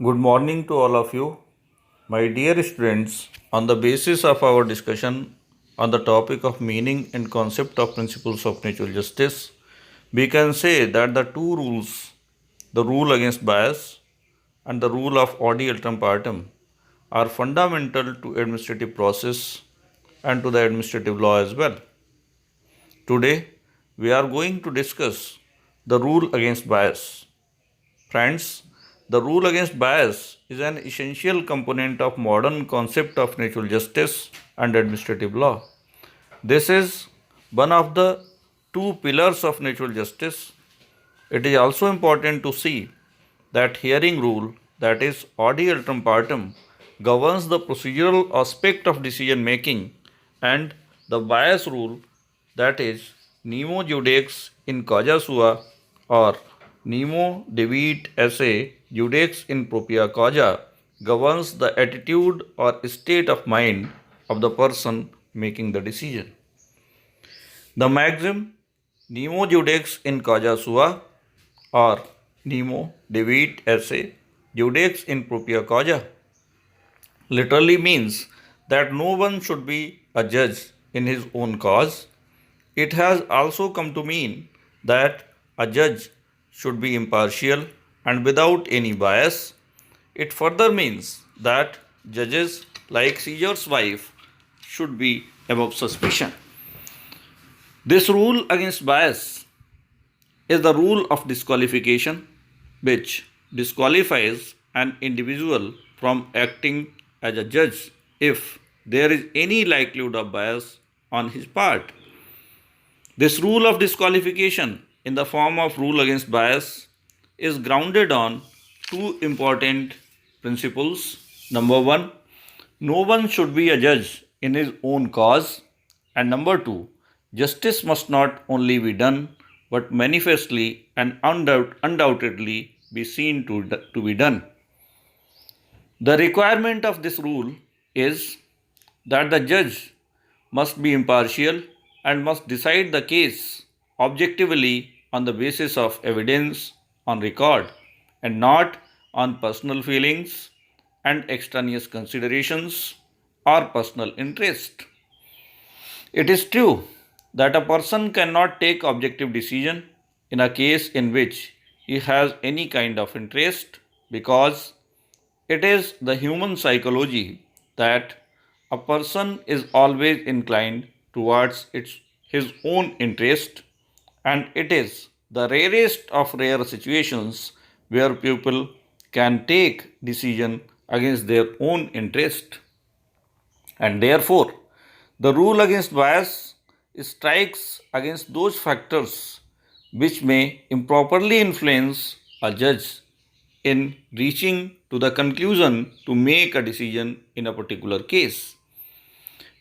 Good morning to all of you. My dear students, on the basis of our discussion on the topic of meaning and concept of principles of natural justice, we can say that the two rules, the rule against bias and the rule of audi alteram partem, are fundamental to administrative process and to the administrative law as well. Today, we are going to discuss the rule against bias. Friends, the rule against bias is an essential component of modern concept of natural justice and administrative law. This is one of the two pillars of natural justice. It is also important to see that hearing rule, that is audi alteram partem, governs the procedural aspect of decision making, and the bias rule, that is nemo judex in causa sua or nemo devit esse judex in propria causa, governs the attitude or state of mind of the person making the decision. The maxim nemo judex in causa sua or nemo devit esse judex in propria causa literally means that no one should be a judge in his own cause. It has also come to mean that a judge should be impartial and without any bias. It further means that judges, like Caesar's wife, should be above suspicion. This rule against bias is the rule of disqualification, which disqualifies an individual from acting as a judge if there is any likelihood of bias on his part. This rule of disqualification in the form of rule against bias is grounded on two important principles. Number one, no one should be a judge in his own cause. And number two, justice must not only be done but manifestly and undoubtedly be seen to be done. The requirement of this rule is that the judge must be impartial and must decide the case objectively on the basis of evidence on record and not on personal feelings and extraneous considerations or personal interest. It is true that a person cannot take objective decision in a case in which he has any kind of interest, because it is the human psychology that a person is always inclined towards his own interest, and it is the rarest of rare situations where people can take decision against their own interest. And therefore, the rule against bias strikes against those factors which may improperly influence a judge in reaching to the conclusion to make a decision in a particular case.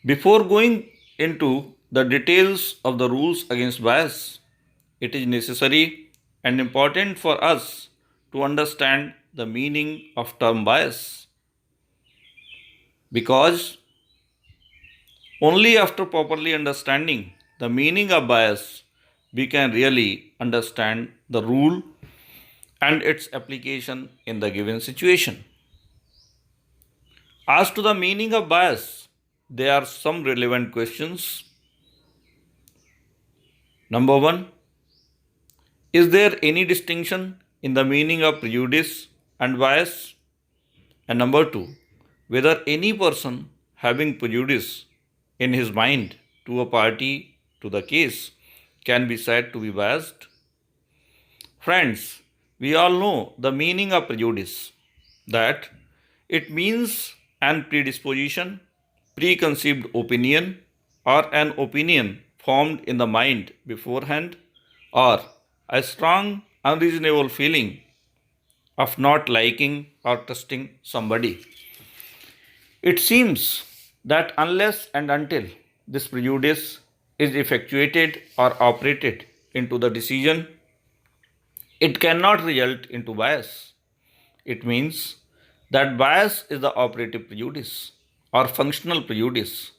Before going into the details of the rules against bias, it is necessary and important for us to understand the meaning of term bias, because only after properly understanding the meaning of bias we can really understand the rule and its application in the given situation. As to the meaning of bias, there are some relevant questions. Number one, is there any distinction in the meaning of prejudice and bias? And number two, whether any person having prejudice in his mind to a party to the case can be said to be biased? Friends, we all know the meaning of prejudice, that it means an predisposition, preconceived opinion, or an opinion formed in the mind beforehand, or a strong, unreasonable feeling of not liking or trusting somebody. It seems that unless and until this prejudice is effectuated or operated into the decision, it cannot result into bias. It means that bias is the operative prejudice or functional prejudice.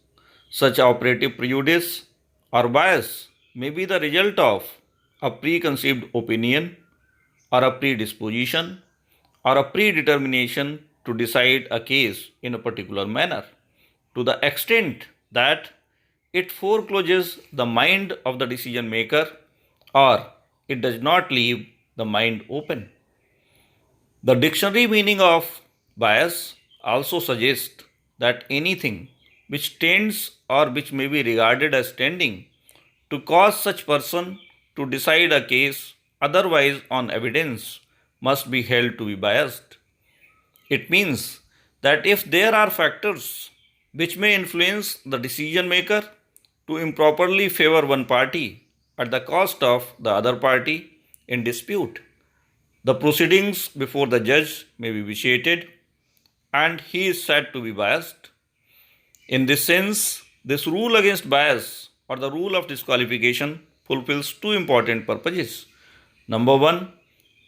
Such operative prejudice or bias may be the result of a preconceived opinion or a predisposition or a predetermination to decide a case in a particular manner, to the extent that it forecloses the mind of the decision maker or it does not leave the mind open. The dictionary meaning of bias also suggests that anything which tends or which may be regarded as tending to cause such person to decide a case otherwise on evidence must be held to be biased. It means that if there are factors which may influence the decision maker to improperly favor one party at the cost of the other party in dispute, the proceedings before the judge may be vitiated and he is said to be biased. In this sense, this rule against bias or the rule of disqualification fulfills two important purposes. Number one,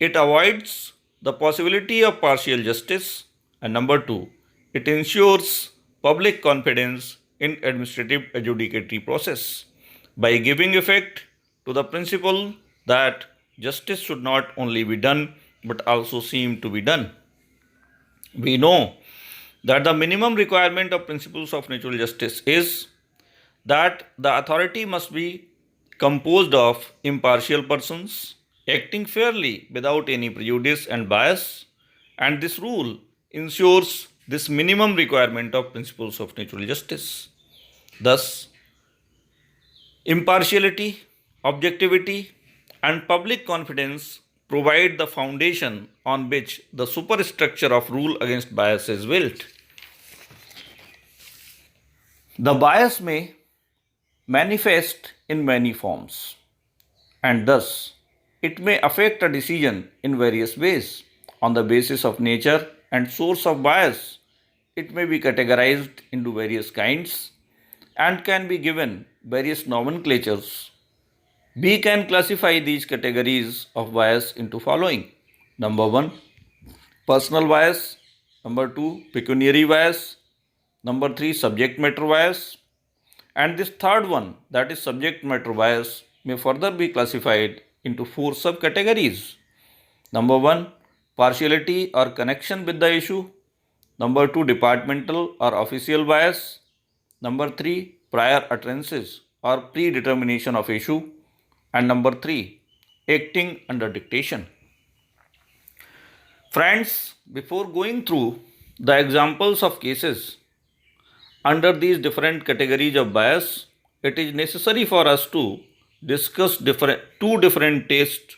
it avoids the possibility of partial justice, and number two, it ensures public confidence in administrative adjudicatory process by giving effect to the principle that justice should not only be done but also seem to be done. We know that the minimum requirement of principles of natural justice is that the authority must be composed of impartial persons acting fairly without any prejudice and bias, and this rule ensures this minimum requirement of principles of natural justice. Thus, impartiality, objectivity, and public confidence provide the foundation on which the superstructure of rule against bias is built. The bias may manifest in many forms, and thus it may affect a decision in various ways. On the basis of nature and source of bias, it may be categorized into various kinds and can be given various nomenclatures. We can classify these categories of bias into following. Number 1, personal bias. Number 2, pecuniary bias. Number 3, subject matter bias. And this third one, that is subject matter bias, may further be classified into 4 subcategories. Number 1, partiality or connection with the issue. Number 2, departmental or official bias. Number 3, prior utterances or predetermination of issue. And number 3, acting under dictation. Friends, before going through the examples of cases under these different categories of bias, it is necessary for us to discuss two different tests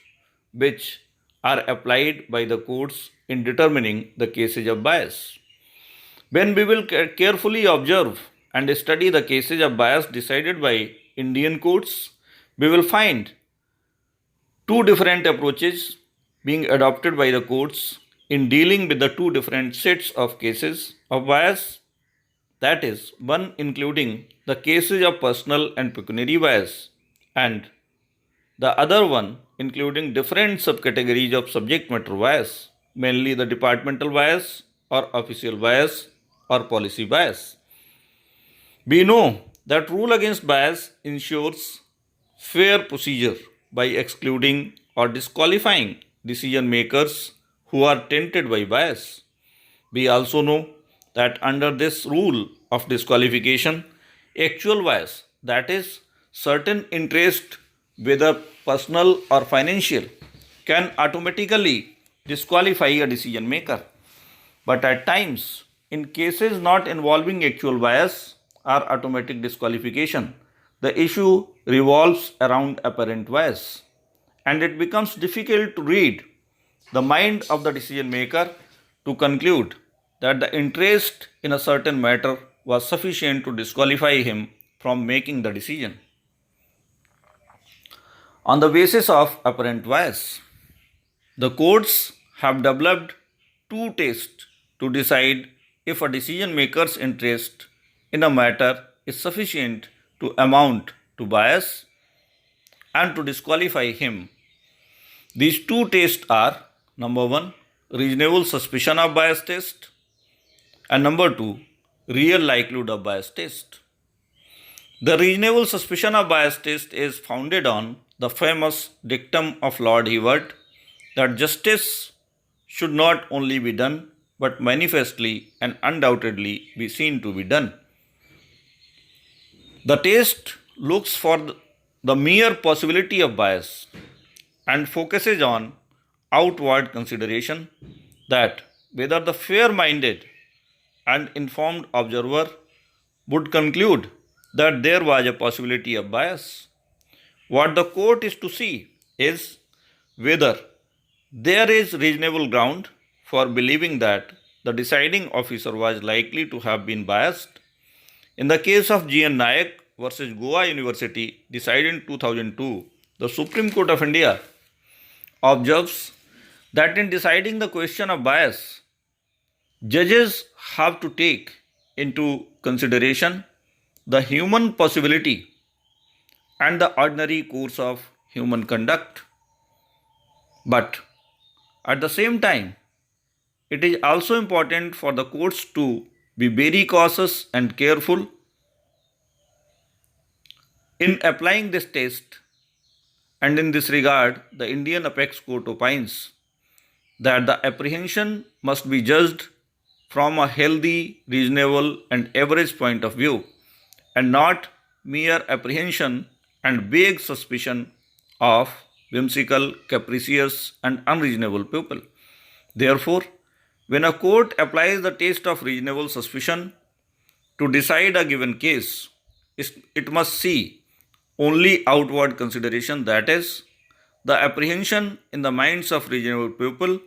which are applied by the courts in determining the cases of bias. When we will carefully observe and study the cases of bias decided by Indian courts, we will find two different approaches being adopted by the courts in dealing with the two different sets of cases of bias. That is, one including the cases of personal and pecuniary bias, and the other one including different subcategories of subject matter bias, mainly the departmental bias or official bias or policy bias. We know that rule against bias ensures fair procedure by excluding or disqualifying decision makers who are tainted by bias. We also know that under this rule of disqualification, actual bias, that is, certain interest, whether personal or financial, can automatically disqualify a decision maker. But at times, in cases not involving actual bias or automatic disqualification, the issue revolves around apparent bias, and it becomes difficult to read the mind of the decision maker to conclude that the interest in a certain matter was sufficient to disqualify him from making the decision. On the basis of apparent bias, the courts have developed two tests to decide if a decision maker's interest in a matter is sufficient to amount to bias and to disqualify him. These two tests are: number 1, reasonable suspicion of bias test, and number 2, real likelihood of bias test. The reasonable suspicion of bias test is founded on the famous dictum of Lord Hewart that justice should not only be done but manifestly and undoubtedly be seen to be done. The test looks for the mere possibility of bias and focuses on outward consideration that whether the fair minded and informed observer would conclude that there was a possibility of bias. What the court is to see is whether there is reasonable ground for believing that the deciding officer was likely to have been biased. In the case of G.N. Nayak versus Goa University, decided in 2002, the Supreme Court of India observes that in deciding the question of bias, judges have to take into consideration the human possibility and the ordinary course of human conduct. But at the same time, it is also important for the courts to be very cautious and careful in applying this test, and in this regard, the Indian Apex Court opines that the apprehension must be judged from a healthy, reasonable, and average point of view, and not mere apprehension and vague suspicion of whimsical, capricious, and unreasonable people. Therefore, when a court applies the test of reasonable suspicion to decide a given case, it must see only outward consideration, that is, the apprehension in the minds of reasonable people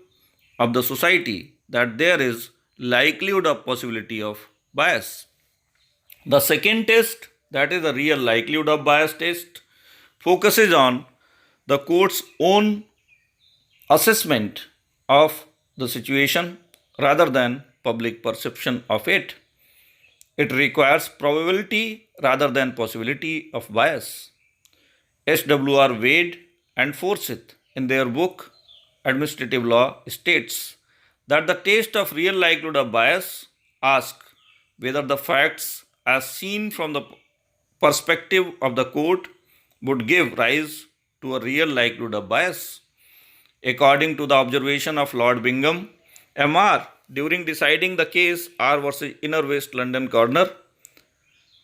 of the society that there is likelihood of possibility of bias. The second test, that is the real likelihood of bias test, focuses on the court's own assessment of the situation rather than public perception of it. It requires probability rather than possibility of bias. S.W.R. Wade and Forsyth, in their book Administrative Law, states that the test of real likelihood of bias asks whether the facts as seen from the perspective of the court would give rise to a real likelihood of bias. According to the observation of Lord Bingham, M.R., during deciding the case R versus Inner West London Corner,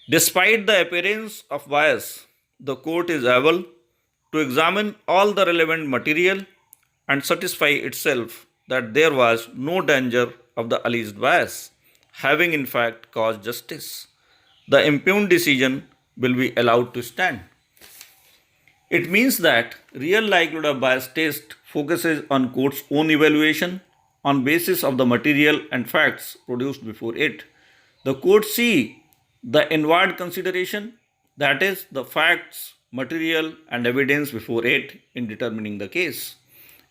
despite the appearance of bias, the court is able to examine all the relevant material and satisfy itself that there was no danger of the alleged bias, having in fact caused justice. The impugned decision will be allowed to stand. It means that real likelihood of bias test focuses on court's own evaluation on basis of the material and facts produced before it. The court see the inward consideration, that is, the facts, material, and evidence before it in determining the case.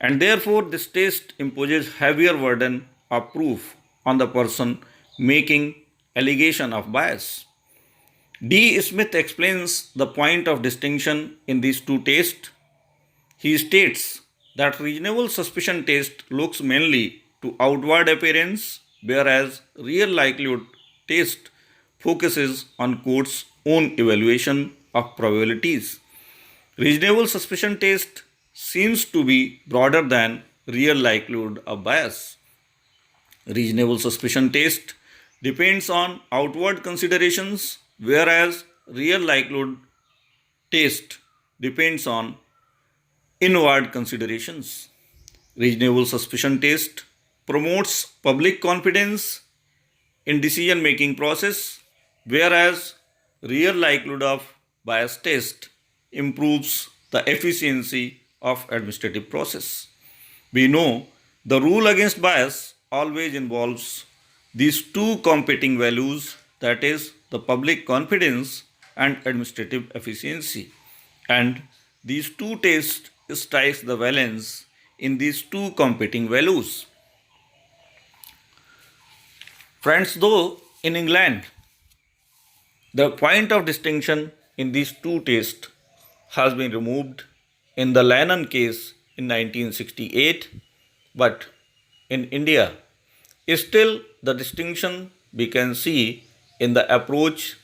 And therefore, this test imposes heavier burden of proof on the person making allegation of bias. D. Smith explains the point of distinction in these two tests. He states that reasonable suspicion test looks mainly to outward appearance, whereas real likelihood test focuses on court's own evaluation of probabilities. Reasonable suspicion test seems to be broader than real likelihood of bias. Reasonable suspicion test depends on outward considerations, whereas real likelihood test depends on inward considerations. Reasonable suspicion test promotes public confidence in decision making process, whereas real likelihood of bias test improves the efficiency of administrative process. We know the rule against bias always involves these two competing values, that is, the public confidence and administrative efficiency. And these two tests strike the balance in these two competing values. Friends, though in England, the point of distinction in these two tests has been removed in the Lennon case in 1968, but in India, still the distinction we can see in the approach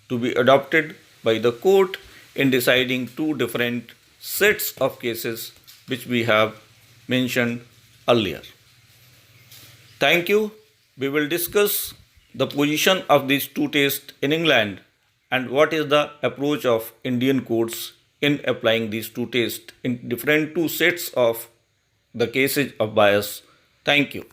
to be adopted by the court in deciding two different sets of cases which we have mentioned earlier. Thank you. We will discuss the position of these two tests in England and what is the approach of Indian courts in applying these two tests in different two sets of the cases of bias. Thank you.